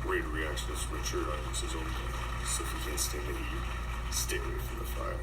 Raider reaction is for mature audiences only. So if you can't stand the heat, stay away from the fire.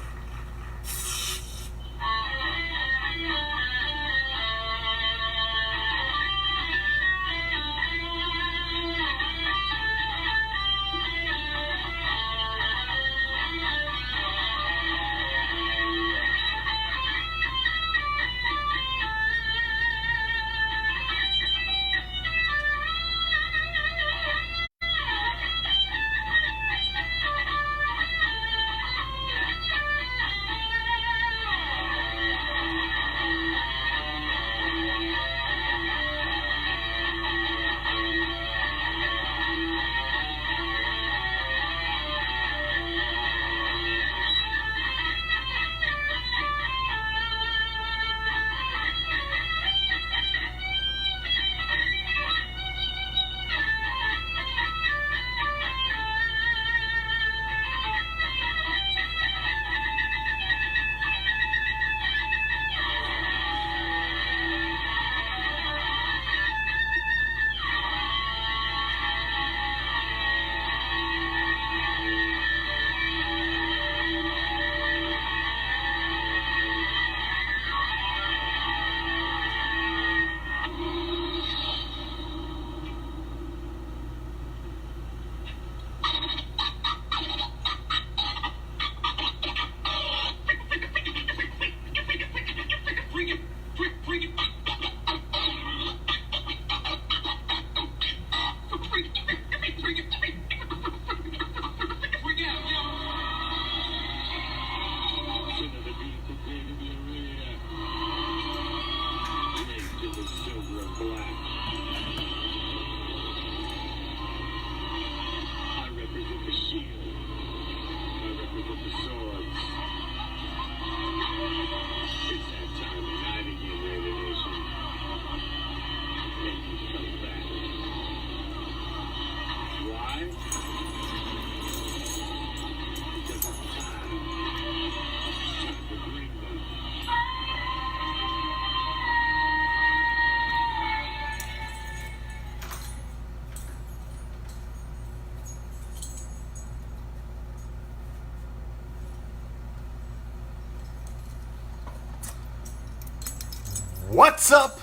What's up,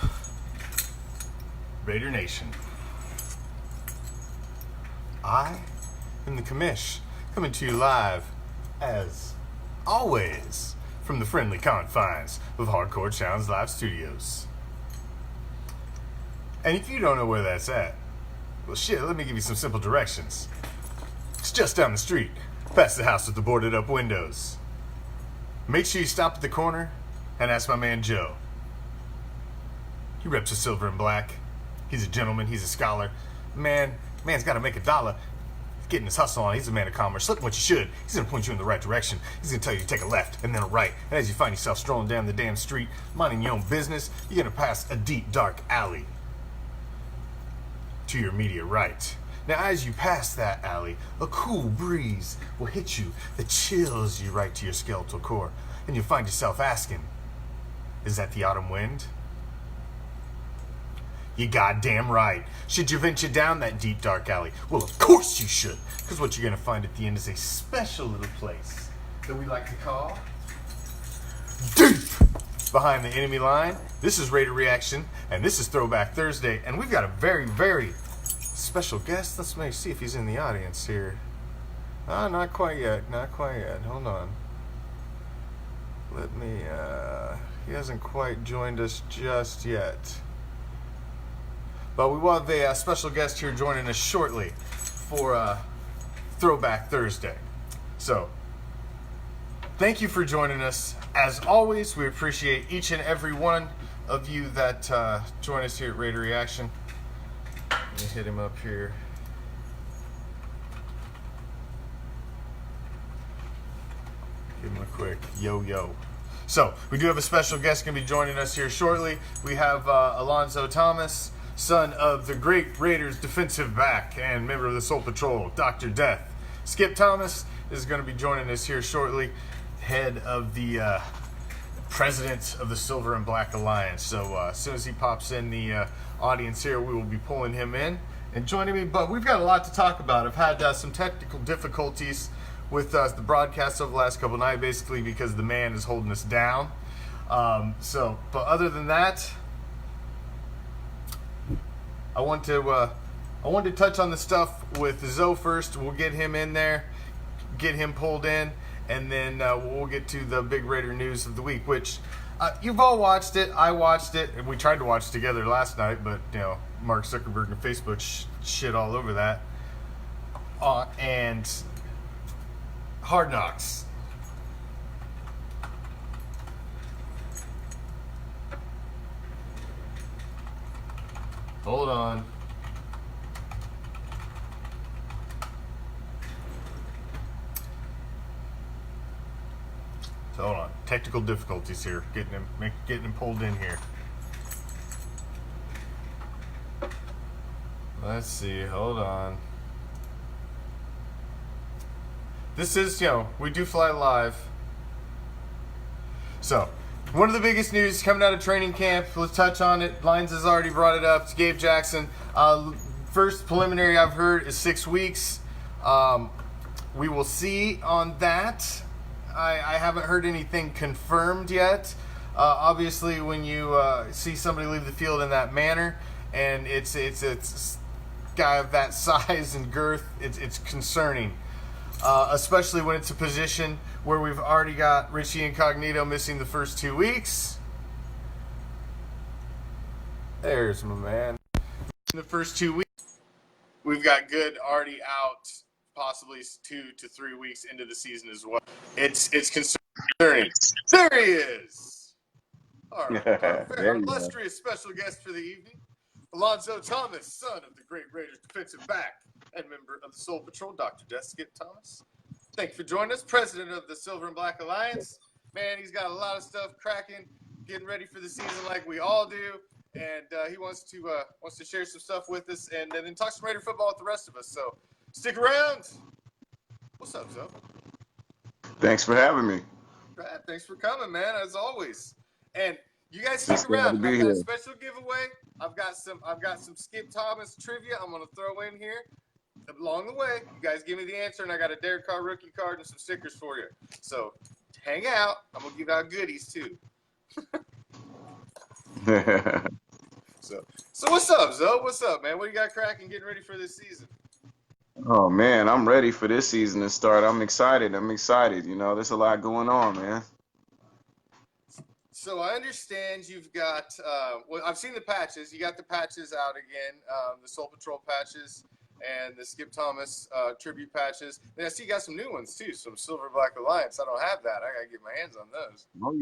Raider Nation? I am the Commish, coming to you live, as always, from the friendly confines of Hardcore Sounds Live Studios. And if you don't know where that's at, well shit, let me give you some simple directions. It's just down the street, past the house with the boarded up windows. Make sure you stop at the corner and ask my man Joe. He reps the silver and black. He's a gentleman, he's a scholar. Man's gotta make $1. He's getting his hustle on, he's a man of commerce. Look at what you should. He's gonna point you in the right direction. He's gonna tell you to take a left and then a right. And as you find yourself strolling down the damn street, minding your own business, you're gonna pass a deep, dark alley to your immediate right. Now as you pass that alley, a cool breeze will hit you that chills you right to your skeletal core. And you'll find yourself asking, is that the autumn wind? You goddamn right. Should you venture down that deep, dark alley? Well, of course you should. Because what you're going to find at the end is a special little place that we like to call deep behind the enemy line. This is Raider Reaction, and this is Throwback Thursday. And we've got a very, very special guest. Let's maybe see if he's in the audience here. Not quite yet. Not quite yet. Hold on. Let me, he hasn't quite joined us just yet. But we will have a special guest here joining us shortly for Throwback Thursday. So, thank you for joining us. As always, we appreciate each and every one of you that join us here at Raider Reaction. Let me hit him up here. Give him a quick yo-yo. So, we do have a special guest going to be joining us here shortly. We have Alonzo Thomas, son of the great Raiders defensive back and member of the Soul Patrol, Dr. Death. Skip Thomas is going to be joining us here shortly, head of the president of the Silver and Black Alliance. So as soon as he pops in the audience here, we will be pulling him in, and joining me. But we've got a lot to talk about. I've had some technical difficulties with the broadcast over the last couple of nights, basically because the man is holding us down. But other than that, I want to touch on the stuff with Zoe first. We'll get him in there, get him pulled in, and then we'll get to the big Raider news of the week, which you've all watched it. I watched it, and we tried to watch it together last night, but Mark Zuckerberg and Facebook shit all over that. And Hard Knocks. Hold on. So hold on. Technical difficulties here. Getting him pulled in here. Let's see. Hold on. This is, we do fly live. So, one of the biggest news coming out of training camp, let's touch on it. Lines has already brought it up. It's Gabe Jackson. First preliminary I've heard is 6 weeks. We will see on that. I haven't heard anything confirmed yet. Obviously, when you see somebody leave the field in that manner, and it's guy of that size and girth, it's concerning. Especially when it's a position where we've already got Richie Incognito missing the first 2 weeks. There's my man. In the first 2 weeks, we've got Good already out, possibly 2 to 3 weeks into the season as well. It's concerning. There he is. Our illustrious special guest for the evening, Alonzo Thomas, son of the great Raiders defensive back and member of the Soul Patrol, Dr. Skip Thomas. Thank you for joining us, president of the Silver and Black Alliance. Man, he's got a lot of stuff cracking, getting ready for the season like we all do, and he wants to share some stuff with us and then talk some Raider football with the rest of us. So stick around. What's up, Zoe? Thanks for having me. Brad, thanks for coming, man, as always. And you guys stick around. I've got a special giveaway. I've got some Skip Thomas trivia I'm gonna throw in here. Along the way, you guys give me the answer, and I got a Derek Carr rookie card and some stickers for you. So hang out. I'm gonna give out goodies too. So what's up, Zoe? What's up, man? What you got cracking? Getting ready for this season? Oh man, I'm ready for this season to start. I'm excited. There's a lot going on, man. So I understand you've got. I've seen the patches. You got the patches out again. The Soul Patrol patches. And the Skip Thomas tribute patches. And I see you got some new ones too, some Silver Black Alliance. I don't have that. I gotta get my hands on those. Oh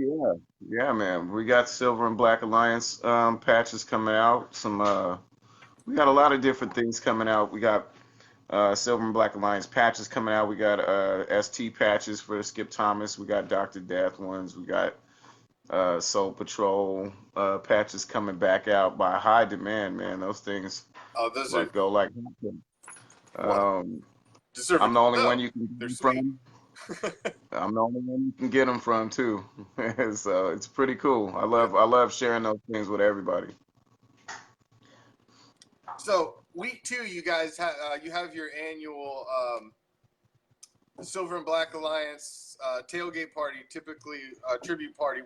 yeah, man. We got Silver and Black Alliance patches coming out. We got a lot of different things coming out. We got Silver and Black Alliance patches coming out. We got ST patches for Skip Thomas. We got Dr. Death ones. We got Soul Patrol patches coming back out by high demand, man. Those things. Oh, those go like. I'm the only one you can get them from. I'm the only one you can get them from too. So it's pretty cool. I love sharing those things with everybody. So week 2, you guys have your annual Silver and Black Alliance tailgate party. Typically tribute party.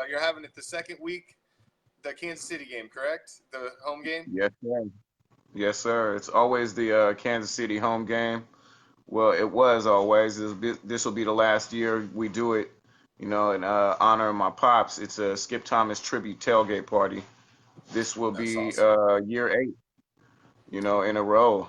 You're having it the second week, the Kansas City game, correct? The home game. Yes, sir. Yes, sir. It's always the Kansas City home game. Well, it was always. This will be the last year we do it, in honor of my pops. It's a Skip Thomas tribute tailgate party. This will be awesome. Year 8, in a row.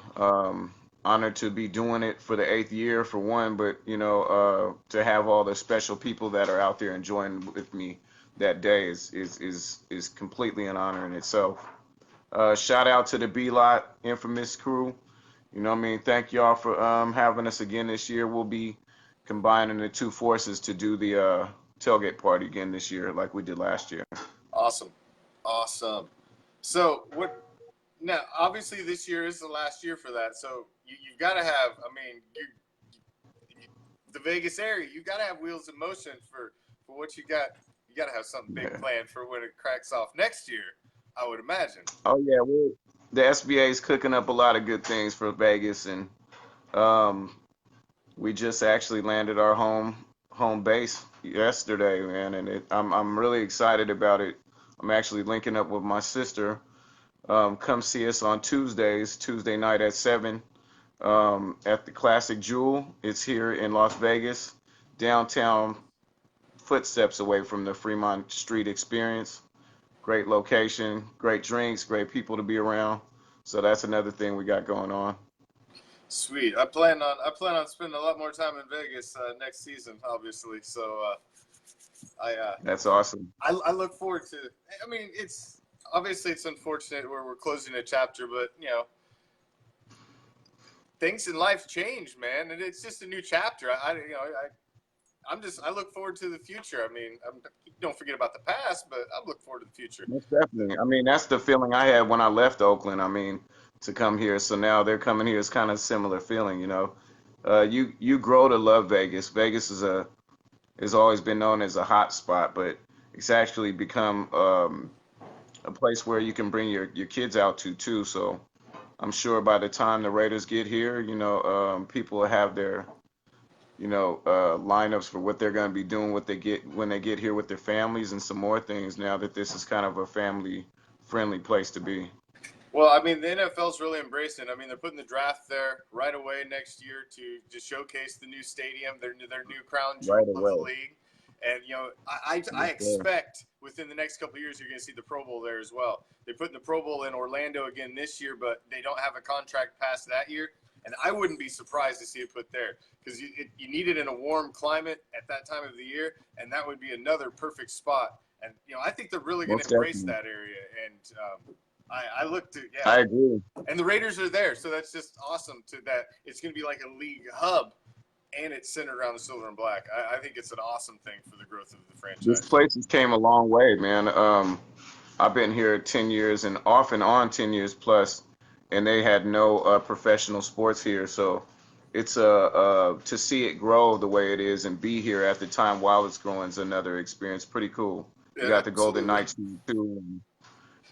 Honored to be doing it for the 8th year for one, but, to have all the special people that are out there enjoying with me that day is completely an honor in itself. Shout out to the B-Lot Infamous crew. Thank y'all for having us again this year. We'll be combining the two forces to do the tailgate party again this year like we did last year. Awesome. So now obviously this year is the last year for that. So you've got to have, the Vegas area, you got to have wheels in motion for what you got. You got to have something big planned for when it cracks off next year, I would imagine. Oh yeah, the SBA is cooking up a lot of good things for Vegas, and um, we just actually landed our home base yesterday, man, and I'm really excited about it. I'm actually linking up with my sister. Come see us on Tuesday night at 7 at the Classic Jewel. It's here in Las Vegas, downtown, footsteps away from the Fremont Street Experience. Great location, great drinks, great people to be around. So that's another thing we got going on. Sweet. I plan on spending a lot more time in Vegas next season, obviously. So That's awesome. I look forward to. I mean, it's obviously it's unfortunate where we're closing a chapter, but things in life change, man, and it's just a new chapter. I look forward to the future. I mean, don't forget about the past, but I look forward to the future. Most definitely. I mean, that's the feeling I had when I left Oakland. I mean, to come here. So now they're coming here. It's kind of a similar feeling, You grow to love Vegas. Vegas has always been known as a hot spot, but it's actually become a place where you can bring your kids out to too. So I'm sure by the time the Raiders get here, people will have their lineups for what they're going to be doing, when they get here with their families, and some more things now that this is kind of a family-friendly place to be. Well, I mean, the NFL's really embracing it. I mean, they're putting the draft there right away next year to showcase the new stadium, their new crown jewel of the league. And, I expect within the next couple of years, you're going to see the Pro Bowl there as well. They're putting the Pro Bowl in Orlando again this year, but they don't have a contract past that year. And I wouldn't be surprised to see it put there because you need it in a warm climate at that time of the year, and that would be another perfect spot. And, I think they're really going to embrace that area. And I look to, yeah. I agree. And the Raiders are there, so that's just awesome that it's going to be like a league hub, and it's centered around the silver and black. I think it's an awesome thing for the growth of the franchise. This place has came a long way, man. I've been here 10 years and off and on 10 years plus, and they had no professional sports here. So it's to see it grow the way it is and be here at the time while it's growing is another experience. Pretty cool. You got the Golden Knights too. And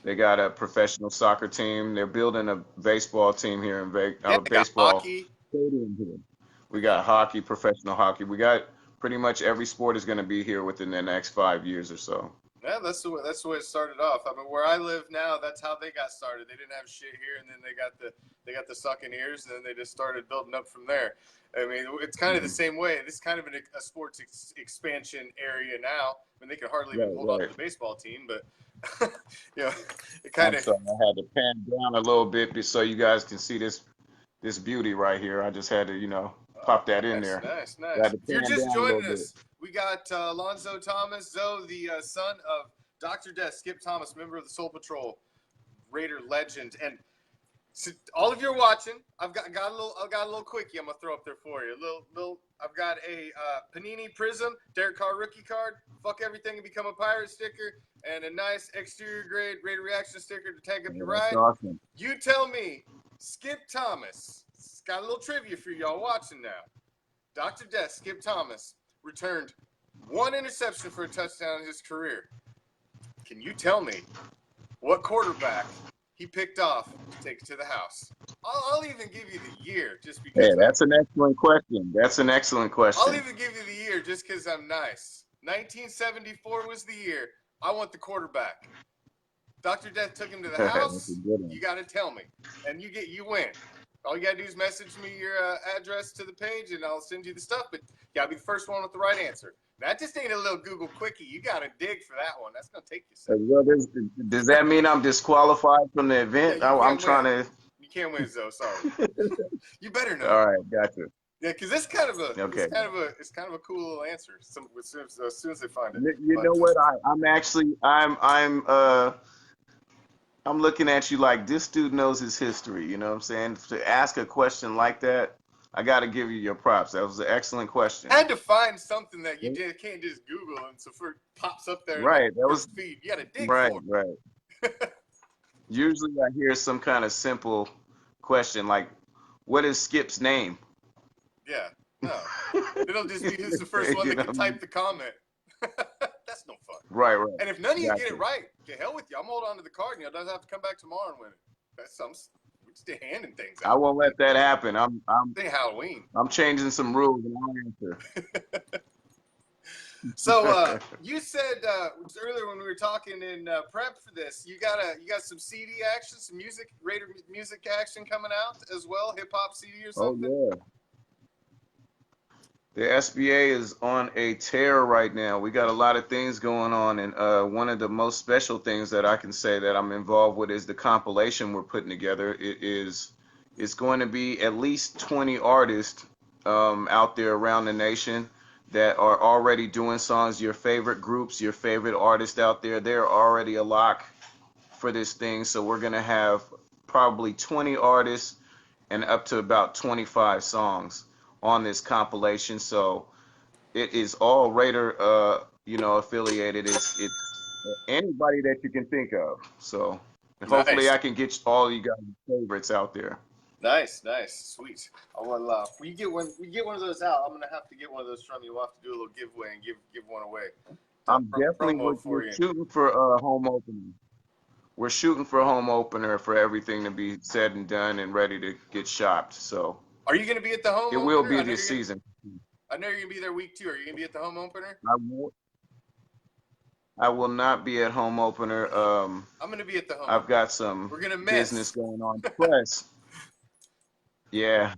they got a professional soccer team. They're building a baseball team here in Vegas. Baseball hockey. Stadium here. We got hockey, professional hockey. We got pretty much every sport is going to be here within the next 5 years or so. Yeah, that's the way it started off. I mean, where I live now, that's how they got started. They didn't have shit here, and then they got the sucking ears, and then they just started building up from there. I mean, it's kind of the same way. This is kind of a sports expansion area now. I mean, they can hardly even hold on to the baseball team, but it kind of. I had to pan down a little bit so you guys can see this beauty right here. I just had to, pop that in there. Nice. If you're just joining us, we got Alonzo Thomas, Zoe, the son of Dr. Death, Skip Thomas, member of the Soul Patrol, Raider legend, and so all of you are watching. I've got a little quickie I'm gonna throw up there for you. I've got a Panini Prism Derek Carr rookie card. Fuck everything and become a pirate sticker, and a nice exterior grade Raider ReACTION sticker to tag up your ride. Awesome. You tell me, Skip Thomas. Got a little trivia for y'all watching now. Dr. Death, Skip Thomas, returned one interception for a touchdown in his career. Can you tell me what quarterback he picked off to take it to the house? I'll even give you the year just because. Hey, that's an excellent question. I'll even give you the year just because I'm nice. 1974 was the year. I want the quarterback. Dr. Death took him to the house. You got to tell me, and you win. All you got to do is message me your address to the page, and I'll send you the stuff. But you got to be the first one with the right answer. That just ain't a little Google quickie. You got to dig for that one. That's going to take you a second. Well, does that mean I'm disqualified from the event? Yeah, I'm trying to. You can't win, Zoe. Sorry. You better know. All right, gotcha. Yeah, because it's kind of a cool little answer. As soon as they find it. You know what? I'm looking at you like this dude knows his history. You know what I'm saying? To ask a question like that, I got to give you your props. That was an excellent question. I had to find something that you can't just Google, and so it pops up there. Right. That was feed. You got to dig right, for it. Right. Usually I hear some kind of simple question like, what is Skip's name? Yeah. No. It'll just be who's the first one that can type the comment. That's no fun. Right. And if none of you get it right, to hell with you. I'm holding on to the card, and you'll have to come back tomorrow and win it. That's some. We're just handing things I out. won't let that happen. It ain't Halloween. I'm changing some rules and I'll answer. So you said earlier when we were talking in prep for this, you got some CD action, some Raider music action coming out as well, hip hop CD or Oh something. yeah. The SBA is on a tear right now. We got a lot of things going on, and one of the most special things that I can say that I'm involved with is the compilation we're putting together. It's going to be at least 20 artists out there around the nation that are already doing songs. Your favorite groups, your favorite artists out there, they're already a lock for this thing. So we're gonna have probably 20 artists and up to about 25 songs on this compilation. So it is all Raider, affiliated. It's anybody that you can think of. So hopefully Nice, I can get all you guys' favorites out there. nice, sweet. Well, we get one of those out. I'm gonna have to get one of those from you. We'll have to do a little giveaway and give one away. I'm definitely Promo for we're you. shooting for home opening. We're shooting for home opener for everything to be said and done and ready to get shopped. So Are you gonna be at the home it opener? will be this season. I know you're gonna be there week 2. Are you gonna be at the home opener? I will not be at home opener. I'm gonna be at the home. I've got some business going on. Press. Yeah.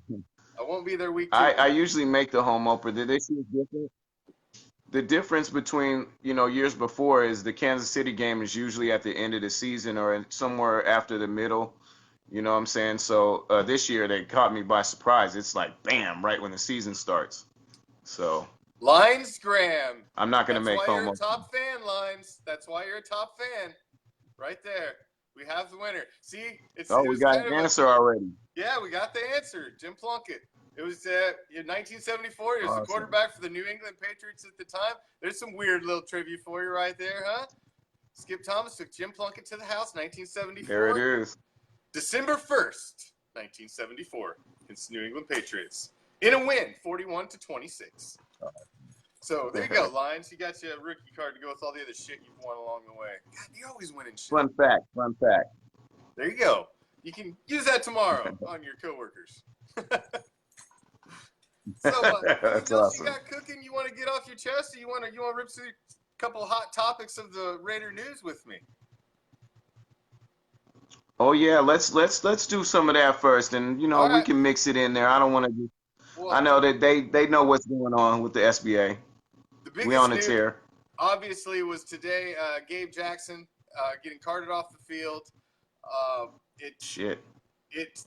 I won't be there week 2. I usually make the home opener. This year is different. The difference between years before is the Kansas City game is usually at the end of the season or somewhere after the middle. You know what I'm saying? So this year they caught me by surprise. It's like bam, right when the season starts. So Lines Graham. I'm not gonna make home opener. opener. Top fan, Lines. That's why you're a top fan. Right there. We have the winner. See, We got an answer already. Yeah, we got the answer. Jim Plunkett. It was in 1974. He was Awesome. the quarterback for the New England Patriots at the time. There's some weird little trivia for you right there, huh? Skip Thomas took Jim Plunkett to the house, 1974. There it is. December 1st, 1974, against the New England Patriots. In a win, 41-26. So there you go, Lions. You got your rookie card to go with all the other shit you've won along the way. God, you're always winning shit. Fun fact. There you go. You can use that tomorrow on your coworkers. So, That's else awesome. you got cooking? You want to get off your chest, or you want to rip through a couple of hot topics of the Raider news with me? Oh yeah, let's do some of that first, and we right. can mix it in there. I don't want to. I know that they know what's going on with the SBA. We on the tear. Obviously, was today Gabe Jackson getting carted off the field.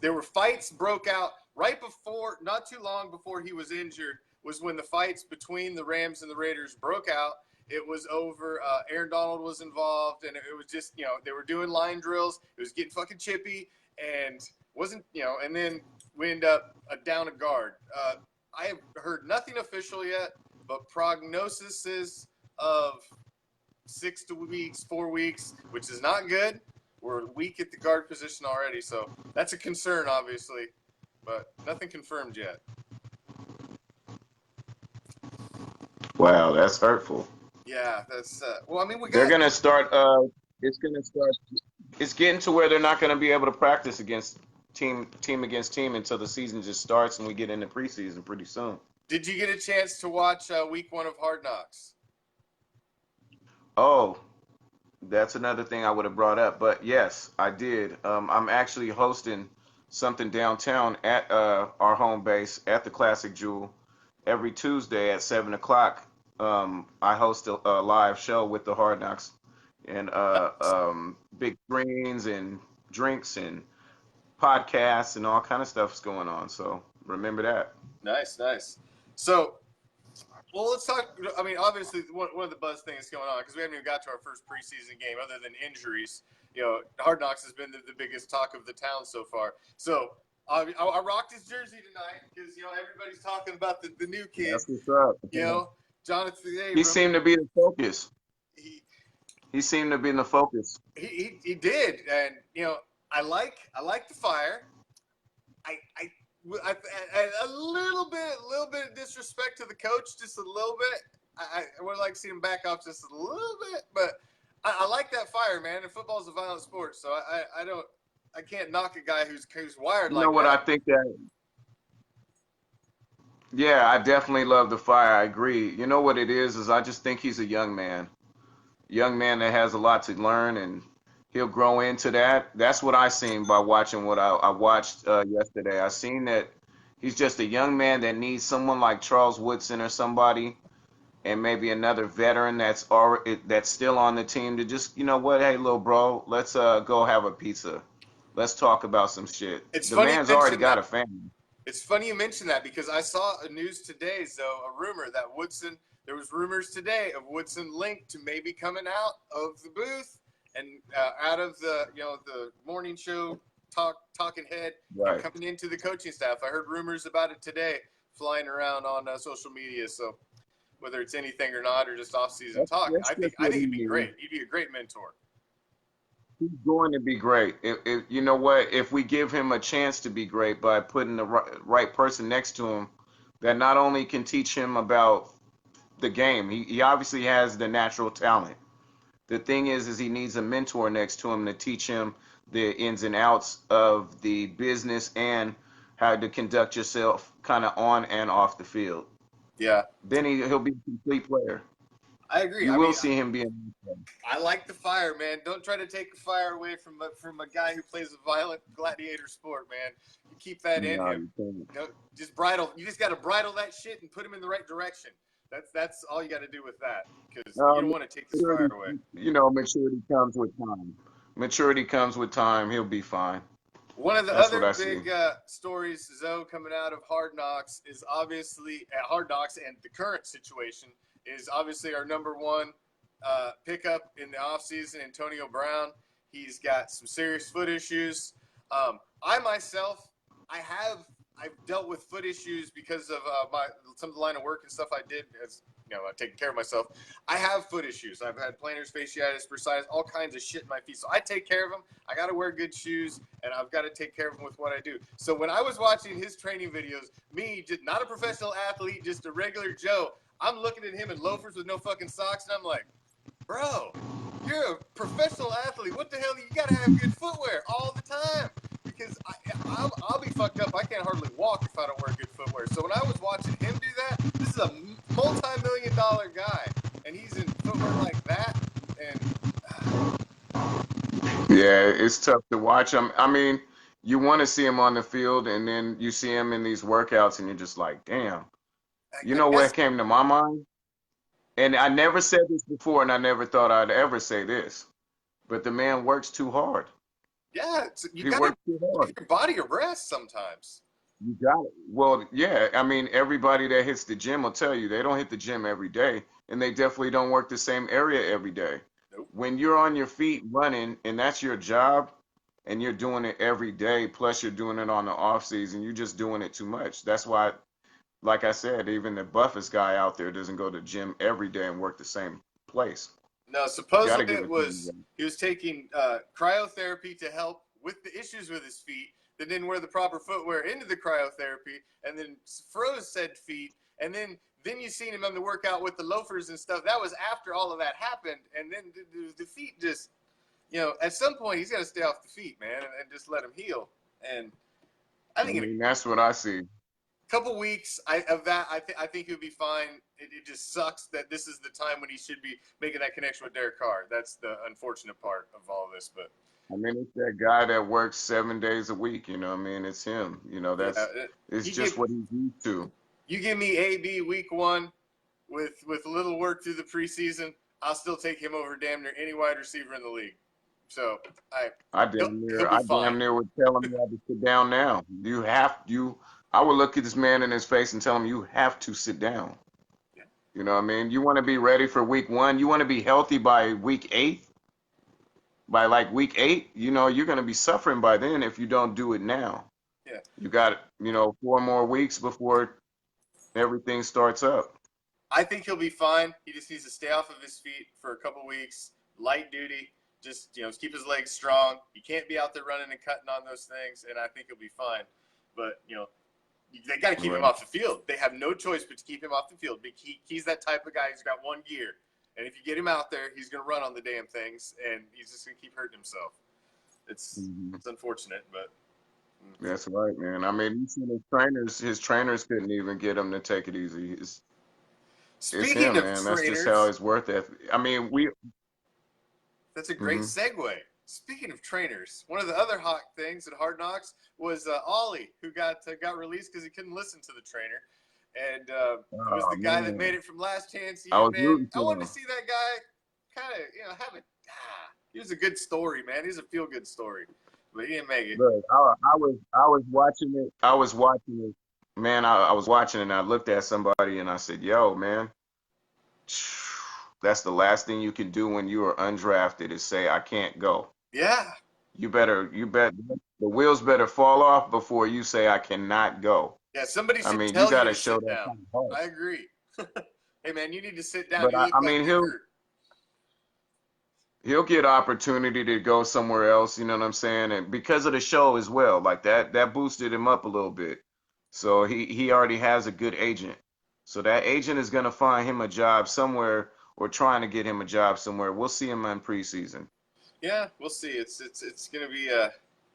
There were fights broke out right before, not too long before he was injured, was when the fights between the Rams and the Raiders broke out. It was over. Aaron Donald was involved, and it was just, they were doing line drills. It was getting fucking chippy, and wasn't, and then we end up down a guard. I have heard nothing official yet, but prognoses of 4 weeks, which is not good. We're weak at the guard position already, so that's a concern, obviously, but nothing confirmed yet. Wow, that's hurtful. Yeah, that's they're gonna start. It's gonna start. It's getting to where they're not gonna be able to practice against team against team until the season just starts and we get into preseason pretty soon. Did you get a chance to watch week 1 of Hard Knocks? Oh, that's another thing I would have brought up, but yes, I did. I'm actually hosting something downtown at our home base at the Classic Jewel every Tuesday at 7:00. I host a live show with the Hard Knocks and big screens and drinks and podcasts and all kind of stuff's going on. So remember that. Nice. So, well, let's talk. I mean, obviously, one of the buzz things going on, because we haven't even got to our first preseason game other than injuries. Hard Knocks has been the biggest talk of the town so far. So I rocked his jersey tonight because, everybody's talking about the new kid. That's what's up. Jonathan Abram. He seemed to be the focus. He seemed to be in the focus. He did, and I like the fire. I a little bit of disrespect to the coach, just a little bit. I would like to see him back off just a little bit, but I like that fire, man. And football's a violent sport, so I don't. can't knock a guy who's wired You like know what? I that. think that. Yeah, I definitely love the fire. I agree. You know what it is I just think he's a young man that has a lot to learn, and he'll grow into that. That's what I seen by watching what I watched yesterday. I seen that he's just a young man that needs someone like Charles Woodson or somebody, and maybe another veteran that's still on the team to just, you know what, hey, little bro, let's go have a pizza. Let's talk about some shit. It's The funny you man's already mentioned got that. a family. It's funny you mentioned that because I saw a news today, a rumor that Woodson. There was rumors today of Woodson linked to maybe coming out of the booth and out of the morning show talking head and Right. coming into the coaching staff. I heard rumors about it today flying around on social media. So whether it's anything or not, or just off-season talk, That's I think just what he he'd be needs. great. He'd be a great mentor. He's going to be great. If you know what, if we give him a chance to be great by putting the right person next to him, that not only can teach him about the game, he obviously has the natural talent. The thing is he needs a mentor next to him to teach him the ins and outs of the business and how to conduct yourself kind of on and off the field. Yeah, Then he'll be a complete player. I agree. You I will mean, see him being. I like the fire, man. Don't try to take the fire away from a guy who plays a violent gladiator sport, man. You keep that in No, him. you can't. No, just bridle. You just got to bridle that shit and put him in the right direction. That's all you got to do with that because you don't want to take his fire Maturity, away. you know, maturity comes with time. Maturity comes with time. He'll be fine. One of the That's what other I see. big stories, Zoe, coming out of Hard Knocks is obviously at Hard Knocks, and the current situation is obviously our number one pickup in the offseason, Antonio Brown. He's got some serious foot issues. I myself, I've dealt with foot issues because of some of the line of work and stuff I did as taking care of myself. I have foot issues. I've had plantar fasciitis, bursitis, all kinds of shit in my feet. So I take care of them. I got to wear good shoes, and I've got to take care of them with what I do. So when I was watching his training videos, me, just not a professional athlete, just a regular Joe, I'm looking at him in loafers with no fucking socks, and I'm like, bro, you're a professional athlete. What the hell? You got to have good footwear all the time because I'll be fucked up. I can't hardly walk if I don't wear good footwear. So when I was watching him do that, this is a multi-million-dollar guy, and he's in footwear like that. And Yeah, it's tough to watch him. I mean, you want to see him on the field, and then you see him in these workouts, and you're just like, damn. You I know guess, what came to my mind? And I never said this before, and I never thought I'd ever say this, but the man works too hard. yeah, you He got to works too give hard. your body a rest sometimes. You got it. Well, yeah. I mean, everybody that hits the gym will tell you they don't hit the gym every day, and they definitely don't work the same area every day. Nope. When you're on your feet running, and that's your job, and you're doing it every day, plus you're doing it on the off season, you're just doing it too much. That's why, like I said, even the buffest guy out there doesn't go to the gym every day and work the same place. No, Got to supposedly give it it to was him. he was taking cryotherapy to help with the issues with his feet. That didn't wear the proper footwear into the cryotherapy, and then froze said feet. And then you seen him on the workout with the loafers and stuff. That was after all of that happened, and then the feet just, at some point he's got to stay off the feet, man, and just let him heal. And I I think mean, that's what I see. couple weeks I think he'll be fine. It just sucks that this is the time when he should be making that connection with Derek Carr. That's the unfortunate part of all of this. But I mean, it's that guy that works 7 days a week. You know what I mean? It's him. You know, yeah, it's you just give what he's used to. you give me AB week 1 with a little work through the preseason, I'll still take him over damn near any wide receiver in the league. So he'll be I fine. damn near would tell him you have to sit down now. I would look at this man in his face and tell him you have to sit down. Yeah. You know what I mean? You want to be ready for week 1. You want to be healthy by week 8. By like week 8, you're going to be suffering by then if you don't do it now. Yeah. You got, 4 more weeks before everything starts up. I think he'll be fine. He just needs to stay off of his feet for a couple weeks, light duty. Just keep his legs strong. He can't be out there running and cutting on those things, and I think he'll be fine. But they got to keep him off the field. They have no choice but to keep him off the field. He's that type of guy who's got one gear, and if you get him out there, he's going to run on the damn things, and he's just going to keep hurting himself. It's unfortunate, but That's right, man. I mean, you see his trainers couldn't even get him to take it easy. It's speaking him, of man. That's just how trainers, his worth ethic. I mean, that's a great mhm. segue. Speaking of trainers, one of the other hot things at Hard Knocks was Ollie, who got released because he couldn't listen to the trainer, and it was Oh the guy that made man, it from last chance. I You was man, rooting I for wanted to him. see that guy kind of have it. He was a good story, man. He was a feel good story, but he didn't make it. Look, I was watching it. I was watching it, man. I was watching it and I looked at somebody and I said, "Yo, man, that's the last thing you can do when you are undrafted is say I can't go. Yeah, You bet the wheels better fall off before you say I cannot go. yeah. Somebody I should mean, you tell got you to to show sit that down. kind of heart. I agree. Hey, man, you need to sit down. But You look I like mean, you're he'll hurt. he'll get opportunity to go somewhere else, you know what I'm saying? And because of the show as well, like that boosted him up a little bit. So he already has a good agent. So that agent is gonna find him a job somewhere or trying to get him a job somewhere. We'll see him in preseason. Yeah, we'll see. It's gonna be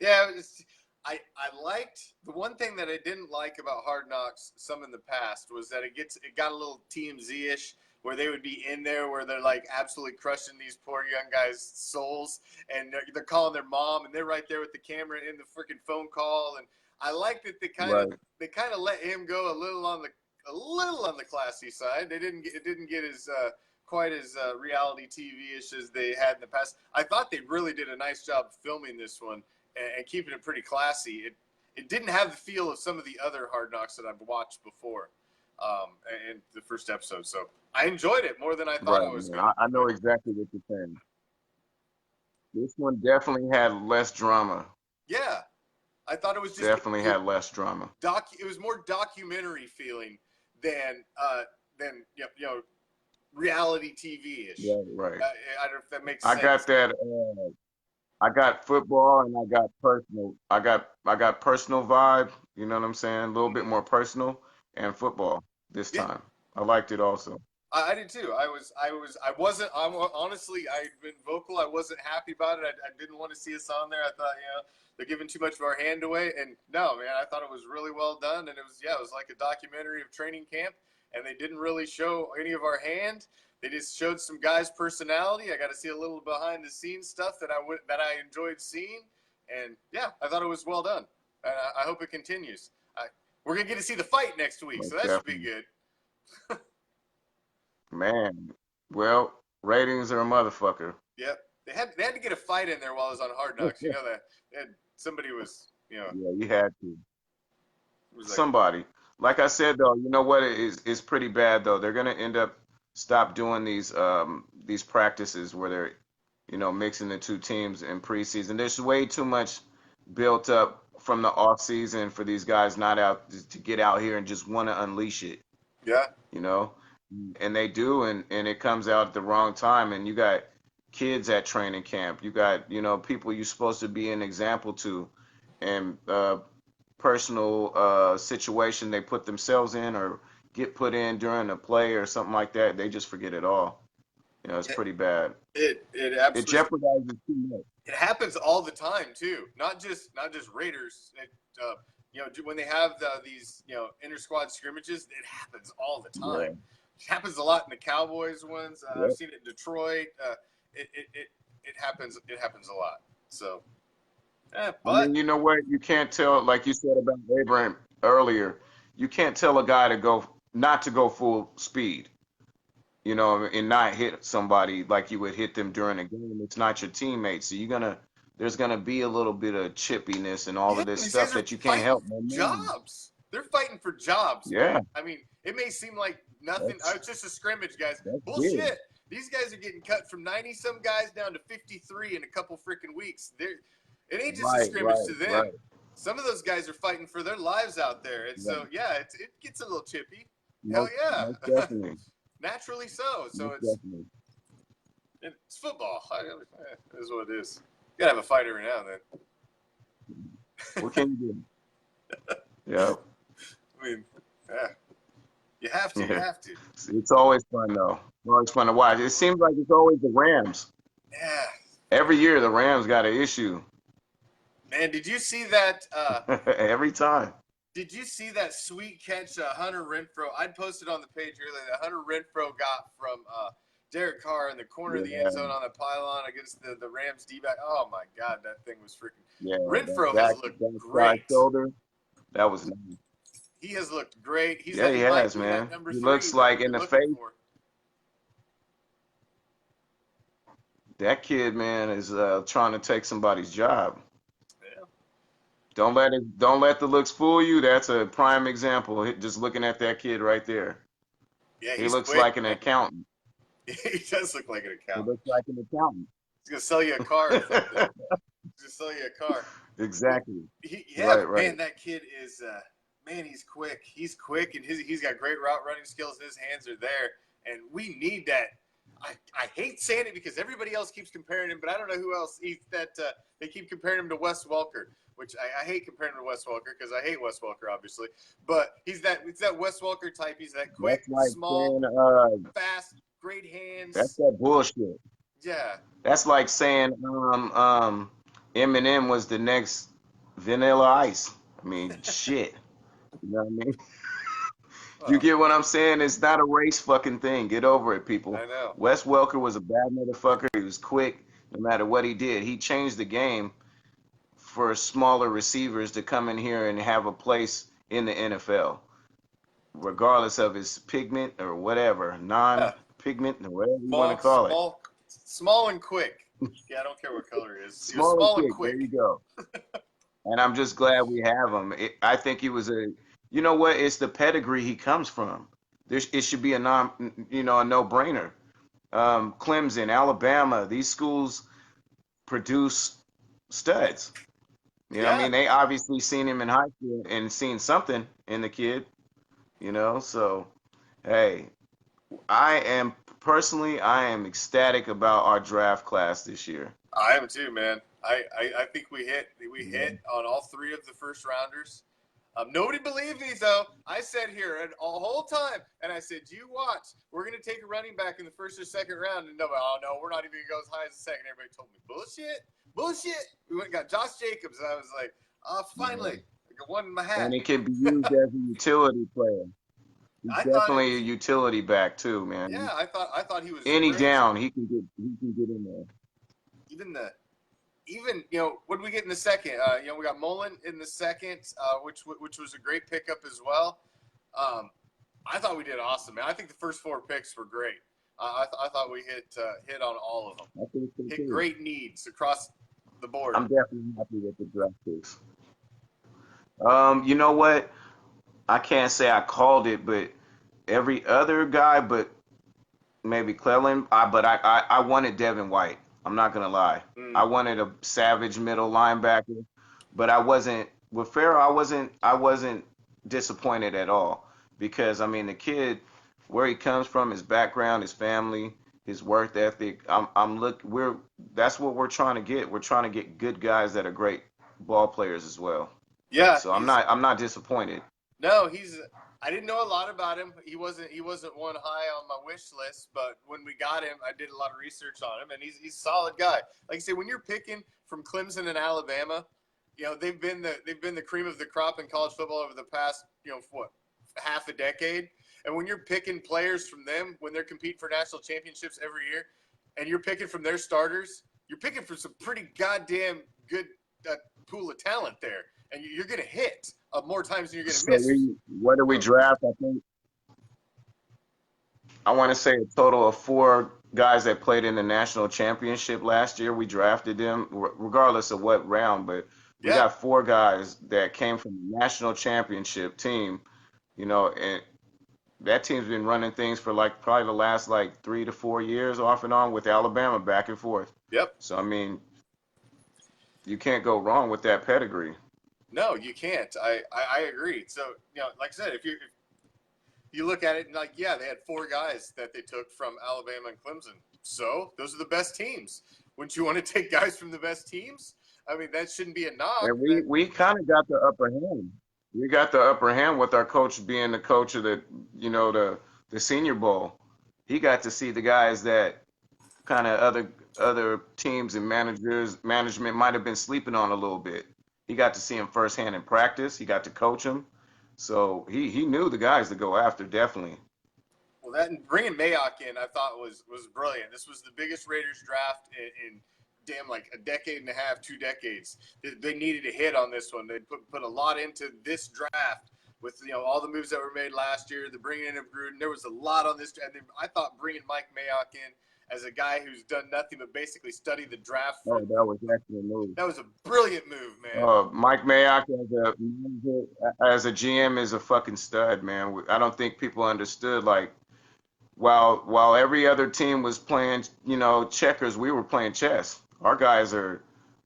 yeah. I liked the one thing that I didn't like about Hard Knocks some in the past was that it got a little TMZ ish where they would be in there where they're like absolutely crushing these poor young guys' souls and they're calling their mom and they're right there with the camera in the freaking phone call and I like that Right. they kind of let him go a little on the classy side. It didn't get as quite as reality TV-ish as they had in the past. I thought they really did a nice job filming this one and keeping it pretty classy. It didn't have the feel of some of the other Hard Knocks that I've watched before in the first episode. So I enjoyed it more than I thought I Right, was man. going to. I know exactly what you're saying. This one definitely had less drama. Yeah, I thought it was just Definitely had less drama. it was more documentary feeling than reality TV-ish. Yeah, right. I don't know if that makes I sense. got that. I got football and I got personal. I got personal vibe. You know what I'm saying? A little bit more personal and football this Yeah. time. I liked it also. I did too. Honestly, I'd been vocal. I wasn't happy about it. I didn't want to see us on there. I thought, they're giving too much of our hand away. And no, man, I thought it was really well done. And it was like a documentary of training camp. And they didn't really show any of our hand. They just showed some guys' personality. I got to see a little behind the scenes stuff that I enjoyed seeing. And yeah, I thought it was well done. I hope it continues. We're gonna get to see the fight next week, so that should be Definitely. good. Man, well, ratings are a motherfucker. Yep. They had to get a fight in there while I was on Hard Knocks. You know that somebody was Yeah, you had to. was like Somebody. Like I said though, you know what is pretty bad though. They're gonna end up stop doing these practices where they're, mixing the two teams in preseason. There's way too much built up from the off season for these guys not out to get out here and just want to unleash it, yeah. you know? And they do, and it comes out at the wrong time. And you got kids at training camp. You got, people you're supposed to be an example to, and personal situation they put themselves in or get put in during a play or something like that. They just forget it all. It's pretty bad. It It absolutely jeopardizes too much. it happens all the time too. Not just Raiders. When they have these inter squad scrimmages, it happens all the time. Yeah. It happens a lot in the Cowboys ones. Yep. I've seen it in Detroit. It happens. It happens a lot. So, I but mean, you know what? You can't tell, like you said about Abraham earlier, you can't tell a guy not to go full speed, and not hit somebody like you would hit them during a game. It's not your teammate. So there's gonna be a little bit of chippiness and all of this these stuff guys are that you can't help. fighting for jobs. They're fighting for jobs. Yeah. Man. I mean, it may seem like nothing. It's just a scrimmage, guys. That's Bullshit. big. These guys are getting cut from 90 some guys down to 53 in a couple freaking weeks. It ain't just a scrimmage to them. Right. Some of those guys are fighting for their lives out there. And so, yeah, it gets a little chippy. Most, Hell yeah. most definitely. Naturally so. So Most definitely. it's football. It is what it is. You got to have a fight every now and then. What can you do? Yeah. I mean, yeah. You have to. You have to. It's always fun though. It's always fun to watch. It seems like it's always the Rams. Yeah. Every year the Rams got an issue. Man, did you see that? Every time. Did you see that sweet catch Hunter Renfro? I'd posted on the page earlier that Hunter Renfro got from Derek Carr in the corner of the end Yeah, zone on the pylon against the Rams D-back. Oh, my God, that thing was freaking yeah. That Renfro has back, looked side great. shoulder, that was nice. He has looked great. Yeah, he He might has, be that man. number He 3 looks that like we've in been the looking face. for. That kid, man, is trying to take somebody's job. Yeah, Don't let the looks fool you. That's a prime example. Just looking at that kid right there. yeah, He he's looks quick, like an man. accountant. He does look like an He accountant. looks like an accountant. He's gonna sell you a car or something. He's gonna sell you a car. Exactly. Yeah, Right, but right. man, that kid is man, he's quick. He's quick, and he's got great route running skills. His hands are there, and we need that. I hate saying it because everybody else keeps comparing him, but I don't know who else they keep comparing him to Wes Welker, which I hate comparing him to Wes Welker because I hate Wes Welker, obviously. But it's that Wes Welker type. He's that quick, That's like small, saying fast, great that's hands. that bullshit. Yeah, That's like saying Eminem was the next Vanilla Ice. I mean, shit. You know what I mean? You well, get what I'm saying? It's not a race fucking thing. Get over it, people. I know. Wes Welker was a bad motherfucker. He was quick no matter what he did. He changed the game for smaller receivers to come in here and have a place in the NFL, regardless of his pigment or whatever, Yeah, non-pigment or whatever you want to small, call it. small and quick. Yeah, I don't care what color he is. He was Small and small and quick. There quick. you go. And I'm just glad we have him. I think he was you know what? It's the pedigree he comes from. It should be a no-brainer. Clemson, Alabama, these schools produce studs. You know what I Yeah, mean? They obviously seen him in high school and seen something in the kid, So, hey, I am ecstatic about our draft class this year. I am too, man. I think we You hit know? on all 3 of the first rounders. Nobody believed me though. I said here and all whole time, and I said, "You watch. We're gonna take a running back in the first or second round." And nobody, oh no, we're not even gonna go as high as the second. Everybody told me bullshit, bullshit. We went and got Josh Jacobs, and I was like, Yeah. finally, I got one in my And hat. he can be used as a utility player. He's I thought it definitely a was, utility back too, man. yeah, I thought he was Any great. down, he can get in there. Even what did we get in the second? We got Mullen in the second, which was a great pickup as well. I thought we did awesome, man. I think the first 4 picks were great. I thought we hit on all of them. I think so Hit too. great needs across the board. I'm definitely happy with the draft picks. You know what? I can't say I called it, but every other guy, but maybe Clellan. I wanted Devin White. I'm not gonna lie. Mm. I wanted a savage middle linebacker, but I wasn't with Farrell. I wasn't disappointed at all because I mean the kid, where he comes from, his background, his family, his work ethic. That's what we're trying to get. We're trying to get good guys that are great ball players as well. Yeah, So I'm not disappointed. no, I didn't know a lot about him. He wasn't one high on my wish list, but when we got him, I did a lot of research on him, and he's a solid guy. Like I say, when you're picking from Clemson and Alabama, they've been the cream of the crop in college football over the past half a decade. And when you're picking players from them when they're competing for national championships every year, and you're picking from their starters, you're picking from some pretty goddamn good pool of talent there, and you're going to hit more times than you're going to So miss. what do we draft? I think I want to say a total of 4 guys that played in the national championship last year. We drafted them regardless of what round, but we Yeah, got 4 guys that came from the national championship team, and that team's been running things for like probably the last like 3 to 4 years off and on with Alabama back and forth. yep. So I mean, you can't go wrong with that pedigree. No, you can't. I agree. So like I said, if you look at it and like, yeah, they had 4 guys that they took from Alabama and Clemson. So those are the best teams. Wouldn't you want to take guys from the best teams? I mean, that shouldn't be a knock. And we kind of got the upper hand. We got the upper hand with our coach being the coach of the Senior Bowl. He got to see the guys that kind of other teams and management might have been sleeping on a little bit. He got to see him firsthand in practice. He got to coach him. So he knew the guys to go after, definitely. Well, that and bringing Mayock in, I thought was brilliant. This was the biggest Raiders draft in damn like a decade and a half, 2 decades. They needed a hit on this one. They put a lot into this draft with all the moves that were made last year. The bringing in of Gruden, there was a lot on this. And I thought bringing Mike Mayock in as a guy who's done nothing but basically study the draft. Oh, that was actually a move. That was a brilliant move, man. Mike Mayock as a GM is a fucking stud, man. I don't think people understood, like, while every other team was playing, checkers, we were playing chess. Our guys are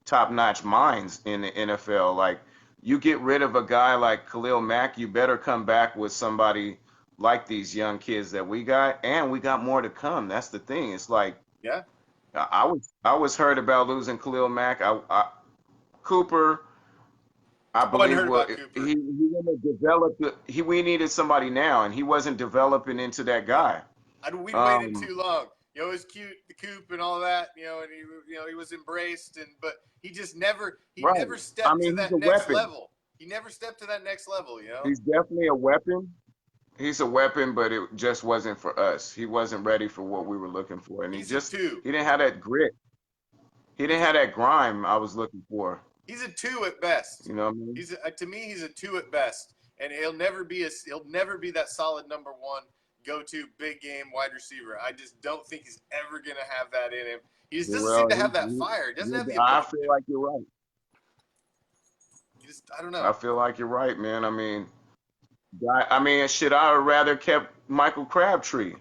top-notch minds in the NFL. Like, you get rid of a guy like Khalil Mack, you better come back with somebody like these young kids that we got, and we got more to come. That's the thing. It's like, yeah, I was hurt about losing Khalil Mack. Cooper, I believe he didn't develop. We needed somebody now, and he wasn't developing into that guy. We waited too long. It was cute, the Coop and all that. And he was embraced, but he just never stepped to that next level. He never stepped to that next level. He's definitely a weapon. He's a weapon, but it just wasn't for us. He wasn't ready for what we were looking for, and he didn't have that grit. He didn't have that grime I was looking for. He's a 2 at best. You know what I mean? To me, he's a 2 at best, and he'll never be that solid number 1 go-to big game wide receiver. I just don't think he's ever gonna have that in him. He just doesn't seem to have that fire. He doesn't have the ability. I feel like you're right. I don't know. I feel like you're right, man. I mean, should I have rather kept Michael Crabtree?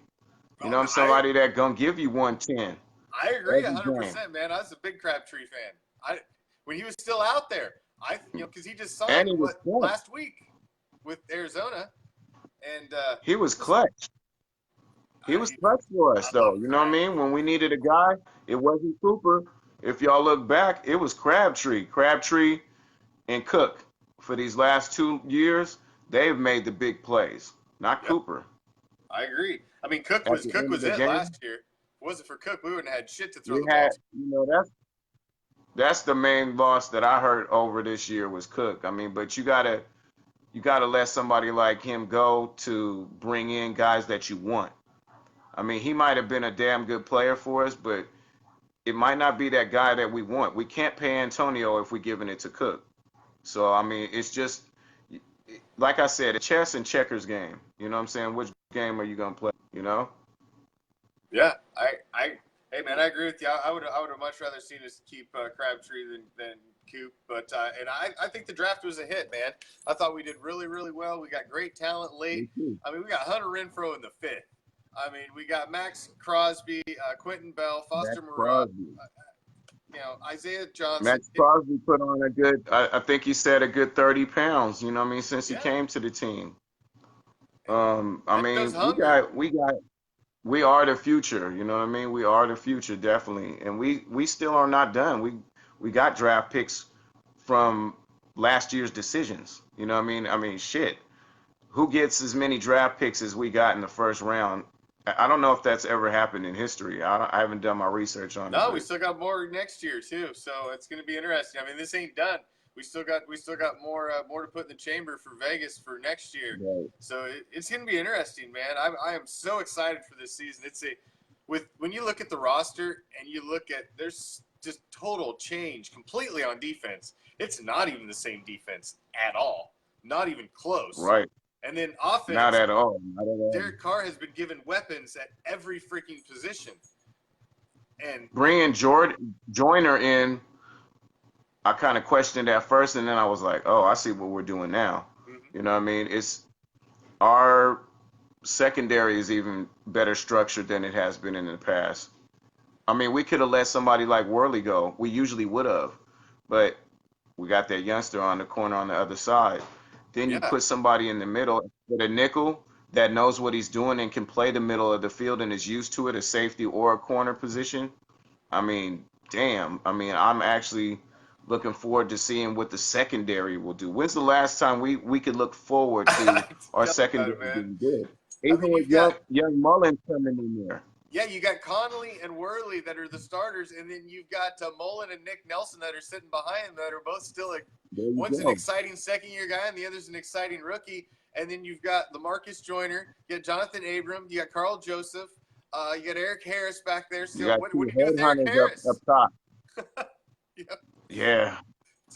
Somebody that gonna give you 110. I agree 100%, man. I was a big Crabtree fan. When he was still out there, because he just signed last week with Arizona, and he was clutch. He was clutch for us, though. You know what I mean? When we needed a guy, it wasn't Cooper. If y'all look back, it was Crabtree and Cook. For these last 2 years, they've made the big plays, not Cooper. I agree. I mean, Cook was it last year. If it wasn't for Cook, we wouldn't have had shit to throw the ball. That's the main loss that I heard over this year was Cook. I mean, but you gotta let somebody like him go to bring in guys that you want. I mean, he might have been a damn good player for us, but it might not be that guy that we want. We can't pay Antonio if we're giving it to Cook. So, I mean, it's just, like I said, a chess and checkers game. You know what I'm saying? Which game are you going to play, Yeah, hey, man, I agree with you. I would have much rather seen us keep Crabtree than Coop. But I think the draft was a hit, man. I thought we did really, really well. We got great talent late. I mean, we got Hunter Renfrow in the 5th. I mean, we got Max Crosby, Quentin Bell, Foster Moreau, Isaiah Johnson. Max Crosby put on a good, I think he said a good 30 pounds, you know what I mean, since he came to the team. I mean, we are the future, you know what I mean? We are the future, definitely. And we still are not done. We got draft picks from last year's decisions, you know what I mean? I mean, shit. Who gets as many draft picks as we got in the first round? I don't know if that's ever happened in history. I haven't done my research on it. No, we still got more next year too, so it's going to be interesting. I mean, this ain't done. We still got more to put in the chamber for Vegas for next year. Right. So it's going to be interesting, man. I am so excited for this season. When you look at the roster and you look at there's just total change completely on defense. It's not even the same defense at all. Not even close. Right. And then offense, not at all. Derek Carr has been given weapons at every freaking position. And bringing Joyner in, I kind of questioned at first, and then I was like, oh, I see what we're doing now. Mm-hmm. You know what I mean? It's our secondary is even better structured than it has been in the past. I mean, we could have let somebody like Worley go. We usually would have, but we got that youngster on the corner on the other side. Then you put somebody in the middle with a nickel that knows what he's doing and can play the middle of the field and is used to it, a safety or a corner position. I mean, damn. I mean, I'm actually looking forward to seeing what the secondary will do. When's the last time we could look forward to our secondary being good? Even with young Mullins coming in there. Yeah, you got Connolly and Worley that are the starters, and then you've got Mullen and Nick Nelson that are sitting behind them that are both still like, one's an exciting second-year guy and the other's an exciting rookie. And then you've got LaMarcus Joyner, you got Jonathan Abram, you got Carl Joseph, you got Eric Harris back there. You So got what two do you do with Eric headhunters Harris? up top. Yeah. Yeah.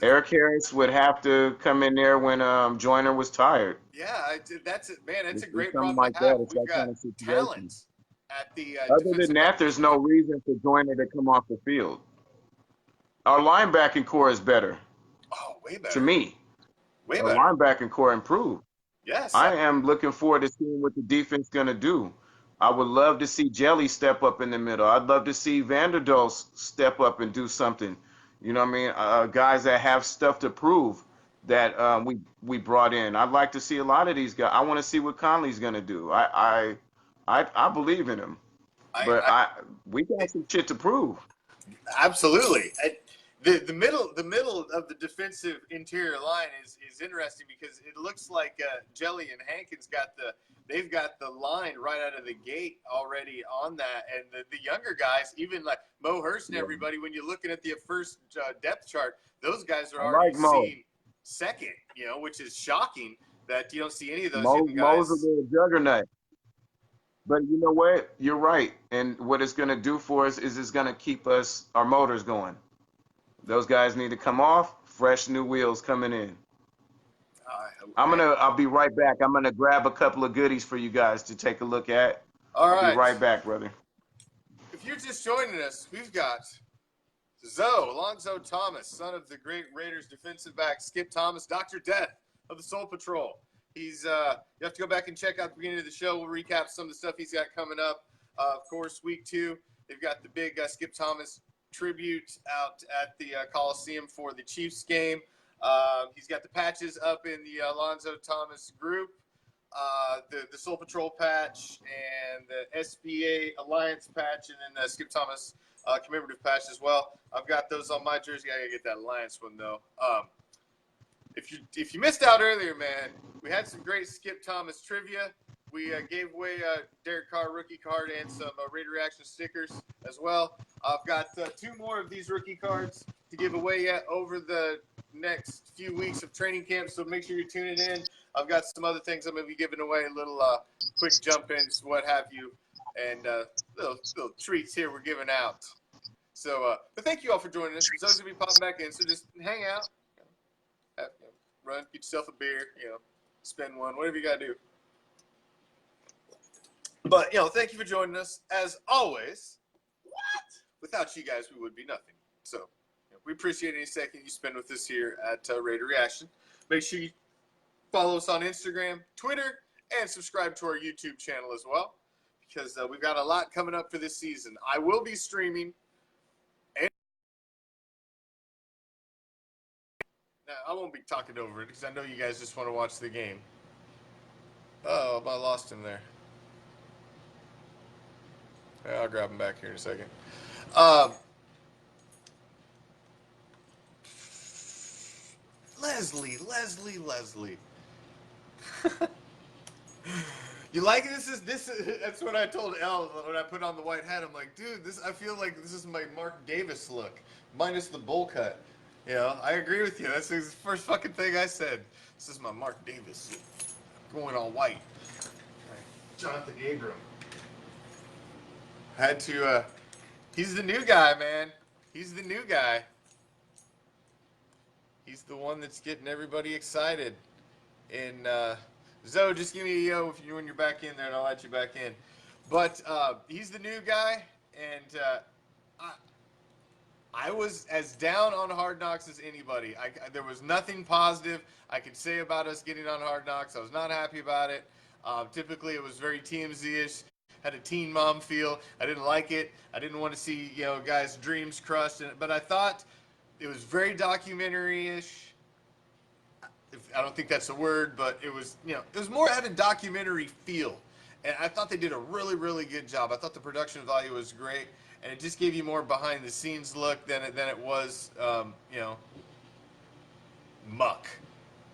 Eric Harris would have to come in there when Joyner was tired. Yeah, that's it, man. That's a great Something problem like to have. that. It's We've that got kind of situation. talent at the Other defensive than that, there's no reason for Joyner to come off the field. Our linebacking core is better. Oh, way better. To me. Way Our better. linebacking core improved. Yes. I am looking forward to seeing what the defense is going to do. I would love to see Jelly step up in the middle. I'd love to see Vanderdoos step up and do something. You know what I mean? Guys that have stuff to prove that we brought in. I'd like to see a lot of these guys. I want to see what Conley's going to do. I believe in him. We got some shit to prove. Absolutely. The middle of the defensive interior line is interesting because it looks like Jelly and Hankins they've got the line right out of the gate already on that, and the younger guys, even like Mo Hurst and everybody, when you're looking at the first depth chart, those guys are already seen second, which is shocking that you don't see any of those young guys. Mo's a little juggernaut. But you know what? You're right. And what it's going to do for us is it's going to keep our motors going. Those guys need to come off, fresh new wheels coming in. I'll be right back. I'm going to grab a couple of goodies for you guys to take a look at. All right. I'll be right back, brother. If you're just joining us, we've got Alonzo Thomas, son of the great Raiders defensive back Skip Thomas, Dr. Death of the Soul Patrol. He's you have to go back and check out the beginning of the show. We'll recap some of the stuff he's got coming up. Of course, week 2, they've got the big Skip Thomas tribute out at the Coliseum for the Chiefs game. He's got the patches up in the Alonzo Thomas group, the Soul Patrol patch and the SBA Alliance patch, and then the Skip Thomas commemorative patch as well. I've got those on my jersey. I gotta get that Alliance one though. If you missed out earlier, man, we had some great Skip Thomas trivia. We gave away a Derek Carr rookie card and some Raider Reaction stickers as well. I've got 2 more of these rookie cards to give away yet over the next few weeks of training camp, so make sure you're tuning in. I've got some other things I'm going to be giving away, little quick jump-ins, what have you, and little treats here we're giving out. So, but thank you all for joining us. Those will be popping back in, so just hang out, run, get yourself a beer, spend one, whatever you got to do. But, thank you for joining us. As always, without you guys, we would be nothing. So, we appreciate any second you spend with us here at Raider Reaction. Make sure you follow us on Instagram, Twitter, and subscribe to our YouTube channel as well, because we've got a lot coming up for this season. I will be streaming. Now, I won't be talking over it because I know you guys just want to watch the game. Oh, I lost him there. Yeah, I'll grab him back here in a second. Leslie. You like this? That's what I told Elle when I put on the white hat. I'm like, dude, I feel like this is my Mark Davis look, minus the bowl cut. I agree with you. That's the first fucking thing I said. This is my Mark Davis look, going all white. Jonathan Abram. Had to, he's the new guy, man. He's the new guy. He's the one that's getting everybody excited. And, Zoe, just give me a yo when you're back in there, and I'll let you back in. But he's the new guy, and I was as down on Hard Knocks as anybody. There was nothing positive I could say about us getting on Hard Knocks. I was not happy about it. Typically, it was very TMZ-ish. Had a teen mom feel. I didn't like it. I didn't want to see guys' dreams crushed. But I thought it was very documentary-ish. I don't think that's a word, but it was it was more had a documentary feel, and I thought they did a really, really good job. I thought the production value was great, and it just gave you more behind-the-scenes look than it was muck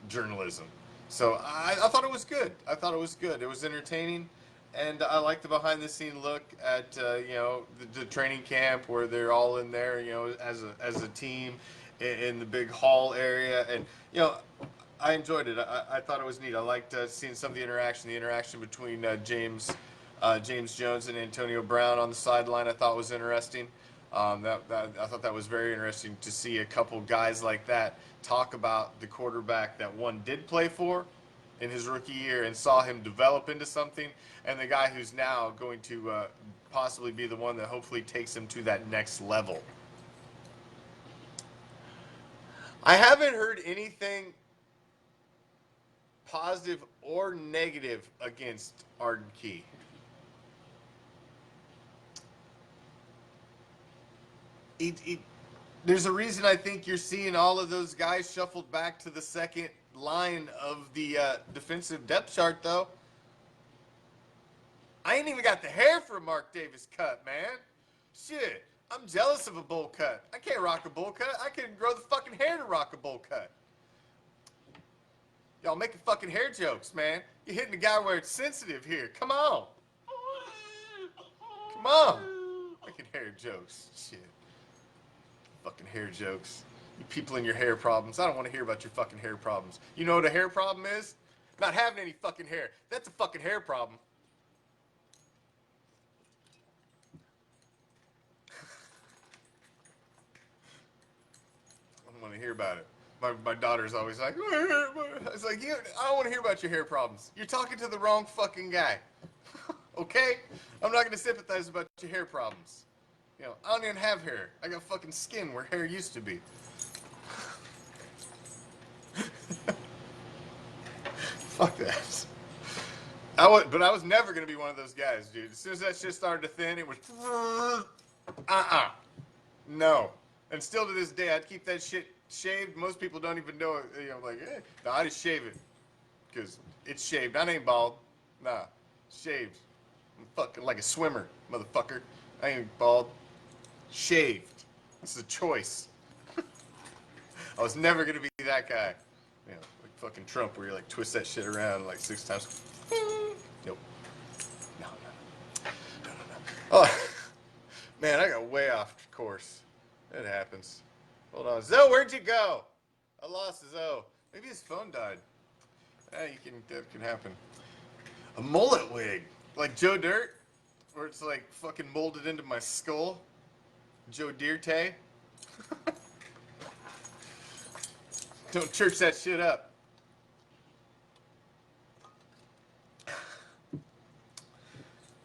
journalism. So I thought it was good. It was entertaining. And I like the behind-the-scene look at the training camp where they're all in there, as a team in the big hall area, and I enjoyed it. I thought it was neat. I liked seeing some of the interaction between James Jones and Antonio Brown on the sideline. I thought was interesting. I thought that was very interesting to see a couple guys like that talk about the quarterback that one did play for in his rookie year and saw him develop into something, and the guy who's now going to possibly be the one that hopefully takes him to that next level. I haven't heard anything positive or negative against Arden Key. There's a reason I think you're seeing all of those guys shuffled back to the second line of the defensive depth chart, though. I ain't even got the hair for a Mark Davis cut, man. Shit, I'm jealous of a bowl cut. I can't rock a bowl cut. I can grow the fucking hair to rock a bowl cut. Y'all making fucking hair jokes, man. You're hitting the guy where it's sensitive here. Come on. Come on. Making hair jokes. Shit. Fucking hair jokes. You people and your hair problems. I don't want to hear about your fucking hair problems. You know what a hair problem is? Not having any fucking hair. That's a fucking hair problem. I don't want to hear about it. My daughter's always like, it's like, I don't want to hear about your hair problems. You're talking to the wrong fucking guy. Okay? I'm not going to sympathize about your hair problems. I don't even have hair. I got fucking skin where hair used to be. Fuck that. But I was never going to be one of those guys, dude. As soon as that shit started to thin, it was no. And still to this day, I'd keep that shit shaved. Most people don't even know it. No, I just shave it because it's shaved. I ain't bald. Nah, shaved. I'm fucking like a swimmer, motherfucker. I ain't bald. Shaved. This is a choice. I was never gonna be that guy. Like fucking Trump, where you like twist that shit around like 6 times. Nope. No. Oh, man, I got way off course. It happens. Hold on, Zoe, where'd you go? I lost Zoe. Maybe his phone died. That can happen. A mullet wig, like Joe Dirt, where it's like fucking molded into my skull. Joe Dirte. Don't church that shit up.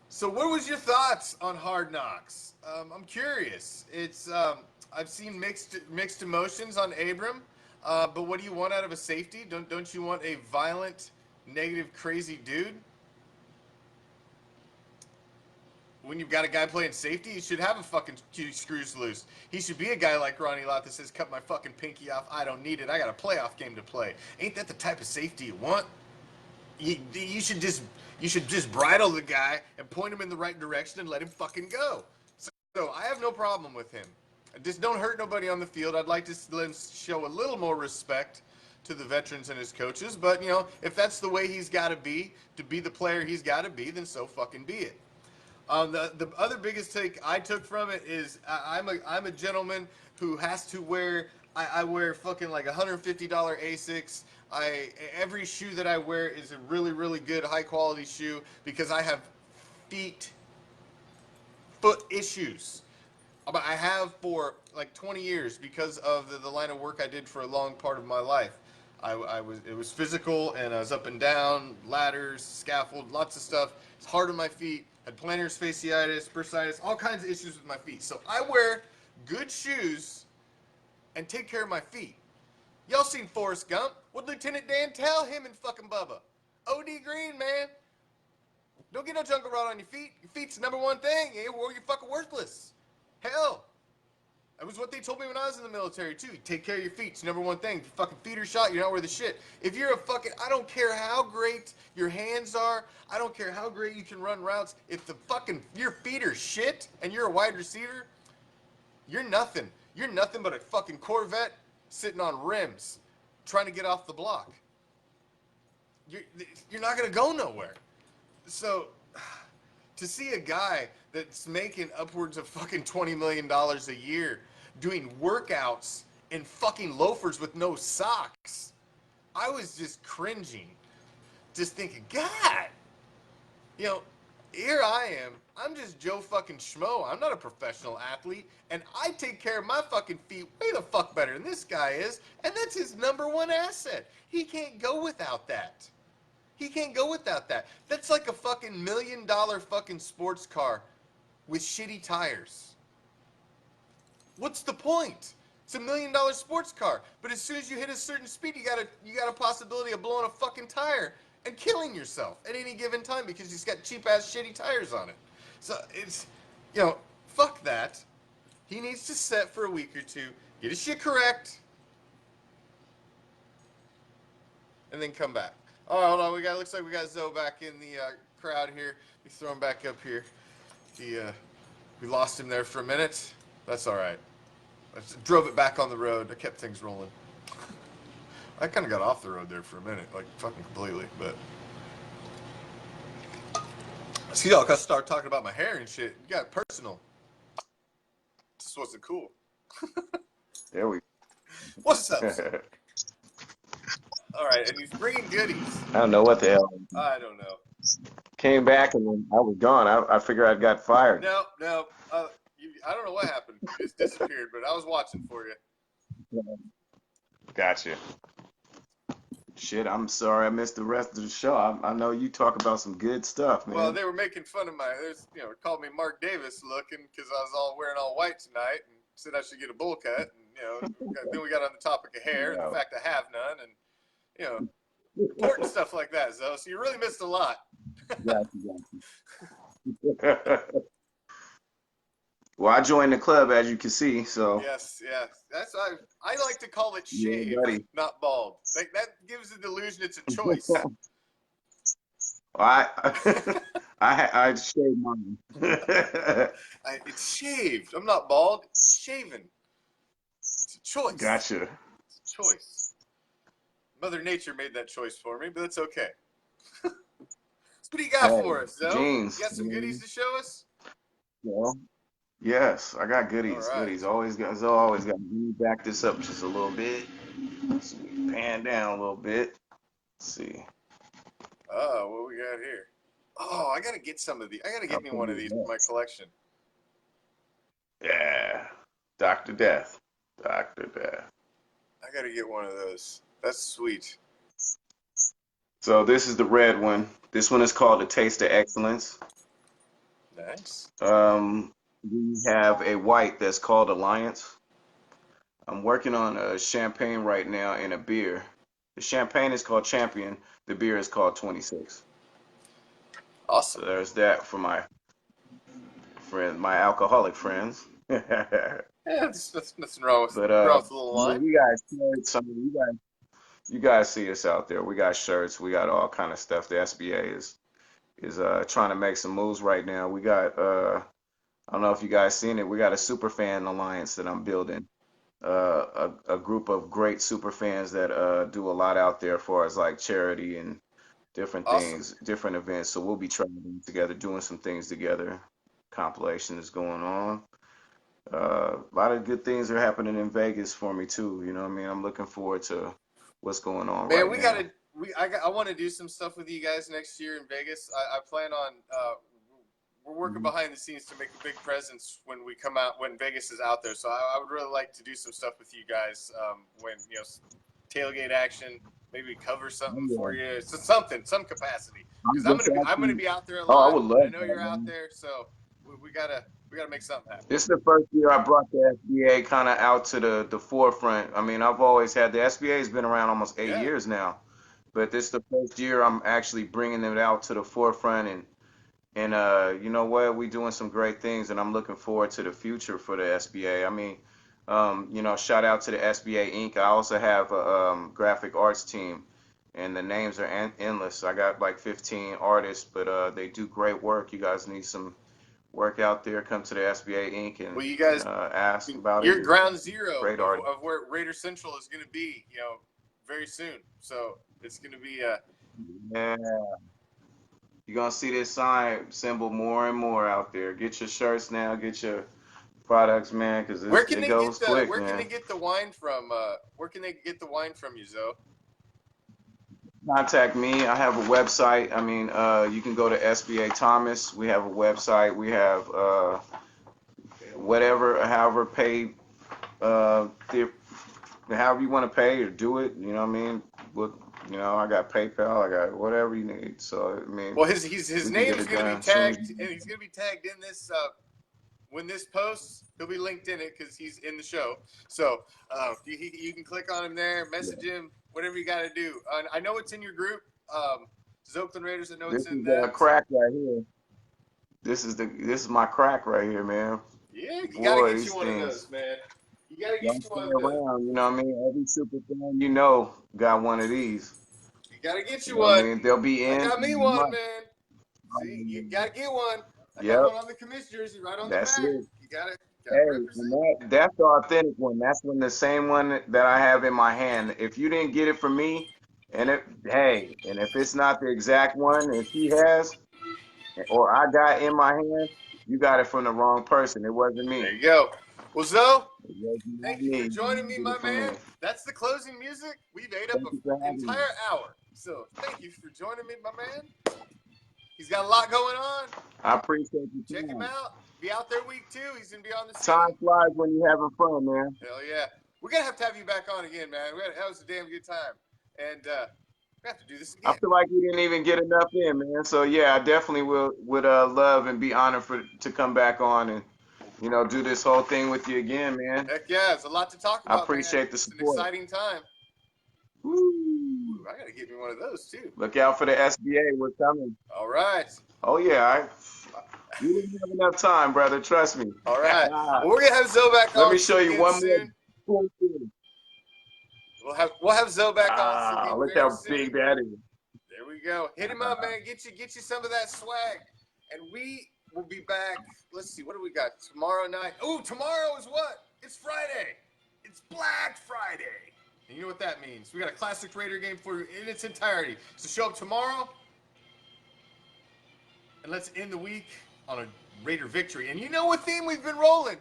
So what was your thoughts on Hard Knocks? I'm curious. It's I've seen mixed emotions on Abram, but what do you want out of a safety? Don't you want a violent, negative, crazy dude? When you've got a guy playing safety, you should have a fucking few screws loose. He should be a guy like Ronnie Lott that says, cut my fucking pinky off, I don't need it, I got a playoff game to play. Ain't that the type of safety you want? You should just bridle the guy and point him in the right direction and let him fucking go. So I have no problem with him. Just don't hurt nobody on the field. I'd like to let him show a little more respect to the veterans and his coaches. But, if that's the way he's got to be the player he's got to be, then so fucking be it. The other biggest take I took from it is I'm a gentleman who has to wear, I wear fucking like $150 Asics. Every shoe that I wear is a really, really good high quality shoe because I have foot issues. I have for like 20 years because of the line of work I did for a long part of my life. It was physical, and I was up and down, ladders, scaffold, lots of stuff. It's hard on my feet. Had plantar fasciitis, bursitis, all kinds of issues with my feet. So I wear good shoes and take care of my feet. Y'all seen Forrest Gump? What'd Lieutenant Dan tell him and fucking Bubba? O.D. Green, man. Don't get no jungle rot on your feet. Your feet's the number one thing, or you're fucking worthless. Hell. That was what they told me when I was in the military, too. Take care of your feet. It's the number one thing. If your fucking feet are shot, you're not worth a shit. If you're I don't care how great your hands are. I don't care how great you can run routes. If your feet are shit and you're a wide receiver, you're nothing. You're nothing but a fucking Corvette sitting on rims trying to get off the block. You're not going to go nowhere. So To see a guy that's making upwards of fucking $20 million a year doing workouts in fucking loafers with no socks, I was just cringing. Just thinking, God, you know, here I am. I'm just Joe fucking Schmo. I'm not a professional athlete, and I take care of my fucking feet way the fuck better than this guy is, and that's his #1 asset. He can't go without that. He can't go without that. That's like a fucking $1 million fucking sports car with shitty tires. What's the point? It's a $1 million sports car, but as soon as you hit a certain speed, you got a possibility of blowing a fucking tire and killing yourself at any given time because he's got cheap ass shitty tires on it. So it's, you know, fuck that. He needs to set for a week or two, get his shit correct, and then come back. Oh, hold on. Looks like we got Zoe back in the crowd here. We throw him back up here. We lost him there for a minute. That's all right. I just drove it back on the road. I kept things rolling. I kind of got off the road there for a minute, like fucking completely. But see, y'all gotta start talking about my hair and shit. You got personal. This wasn't cool. There we. What's up? All right, and he's bringing goodies. I don't know what the hell. I don't know. Came back and then I was gone. I figured I got fired. No. I don't know what happened. You just disappeared, but I was watching for you. Gotcha. Shit, I'm sorry I missed the rest of the show. I know you talk about some good stuff, man. Well, they were making fun of called me Mark Davis looking because I was all wearing all white tonight and said I should get a bowl cut. And, then we got on the topic of hair and the fact I have none and, important stuff like that, Zoe. So you really missed a lot. Well, I joined the club, as you can see. So yes, that's I like to call it shaved, not bald. Like, that gives the delusion it's a choice. I shaved mine. It's shaved. I'm not bald. It's shaven. It's a choice. Gotcha. It's a choice. Mother Nature made that choice for me, but that's okay. So what do you got for us, Zoe? Jeans. You got some goodies to show us? Yeah. Yes, I got goodies. All right. Goodies. Always got. Let me back this up just a little bit. So we pan down a little bit. Let's see. Oh, what we got here? Oh, I gotta get some of these. I gotta get me one of these for my collection. Yeah. Dr. Death. Dr. Death. I gotta get one of those. That's sweet. So this is the red one. This one is called A Taste of Excellence. Nice. We have a white that's called Alliance. I'm working on a champagne right now and a beer. The champagne is called Champion. The beer is called 26. Awesome. So there's that for my alcoholic friends. Yeah, there's nothing wrong with, but wrong with a little wine. We got shirts. You guys see us out there. We got shirts. We got all kind of stuff. The SBA is trying to make some moves right now. We got I don't know if you guys seen it. We got a super fan alliance that I'm building. A group of great super fans that do a lot out there for us, like charity and different things, different events. So we'll be traveling together, doing some things together. Compilation is going on. A lot of good things are happening in Vegas for me too. You know what I mean? I'm looking forward to what's going on. Man, right now. I want to do some stuff with you guys next year in Vegas. I plan on. We're working behind the scenes to make a big presence when we come out, when Vegas is out there. So I would really like to do some stuff with you guys when, tailgate action, maybe cover something for you. So some capacity. Because I'm gonna be out there a lot. Oh, I would love I know you're out there, so we gotta make something happen. This is the first year I brought the SBA kind of out to the forefront. I mean, I've always had the SBA has been around almost 8 years now, but this is the first year I'm actually bringing it out to the forefront. And you know what? We're doing some great things, and I'm looking forward to the future for the SBA. I mean, shout out to the SBA Inc. I also have a graphic arts team, and the names are endless. I got like 15 artists, but they do great work. You guys need some work out there. Come to the SBA Inc. and you guys ask about it. You're ground zero of where Raider Central is going to be, very soon. So it's going to be yeah. You gonna see this sign symbol more and more out there. Get your shirts now. Get your products, man, because it goes quick, where man. can they get the wine from? Where can they get the wine from you, Zoe? Contact me. I have a website. I mean, you can go to SBA Thomas. We have a website. We have however you want to pay or do it. You know what I mean? Look, I got PayPal. I got whatever you need. So I mean, well, his name's gonna be tagged, and he's gonna be tagged in this. When this posts, he'll be linked in it because he's in the show. So you can click on him there, message him, whatever you got to do. I know it's in your group, Zoakland Raiders. I know it's in that. This is crack right here. This is my crack right here, man. Yeah, you gotta get you one of those, man. You gotta get you one of those. Around, you know what I mean? Every super fan got one of these. You gotta get you one. I mean? They'll be in. I got me one, man. See, you gotta get one. I got one on the Commish jersey right on the back. You gotta represent. That's the authentic one. That's the same one that I have in my hand. If you didn't get it from me, and if it's not the exact one that he has, or I got in my hand, you got it from the wrong person. It wasn't me. There you go. Well, Zoe, thank you for joining me, my man. That's the closing music. We've ate up an entire hour. So thank you for joining me, my man. He's got a lot going on. I appreciate you. Check him out. Be out there week 2. He's going to be on the scene. Time flies when you're having fun, man. Hell yeah. We're going to have you back on again, man. That was a damn good time. And we have to do this again. I feel like we didn't even get enough in, man. So, yeah, I definitely would love and be honored to come back on and, do this whole thing with you again, man. Heck yeah. It's a lot to talk about, I appreciate the support. It's an exciting time. Woo. I got to get me one of those, too. Look out for the SBA. We're coming. All right. Oh, yeah. You didn't have enough time, brother. Trust me. All right. Well, we're going to have Zoe back on. Let me show you one soon. more. We'll have Zoe back on. Look how big that is. There we go. Hit him up, man. Get you some of that swag. And we will be back. Let's see. What do we got? Tomorrow night. Oh, tomorrow is what? It's Friday. It's Black Friday. And you know what that means. We got a classic Raider game for you in its entirety. So show up tomorrow. And let's end the week on a Raider victory. And you know what theme we've been rolling.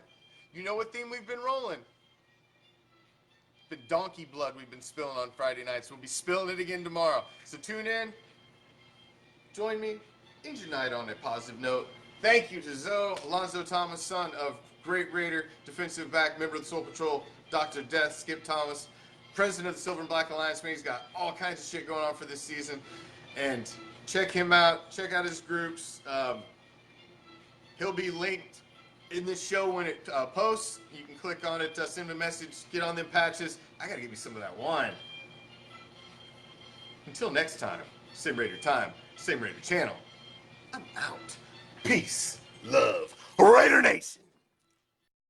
The donkey blood we've been spilling on Friday nights. We'll be spilling it again tomorrow. So tune in. Join me. End your night on a positive note. Thank you to Zoe, Alonzo Thomas, son of great Raider, defensive back, member of the Soul Patrol, Dr. Death, Skip Thomas, president of the Silver and Black Alliance. Man, he's got all kinds of shit going on for this season. And check him out. Check out his groups. He'll be linked in this show when it posts. You can click on it, send him a message, get on them patches. I got to give you some of that wine. Until next time, same Raider time, same Raider channel. I'm out. Peace, love, Raider Nation.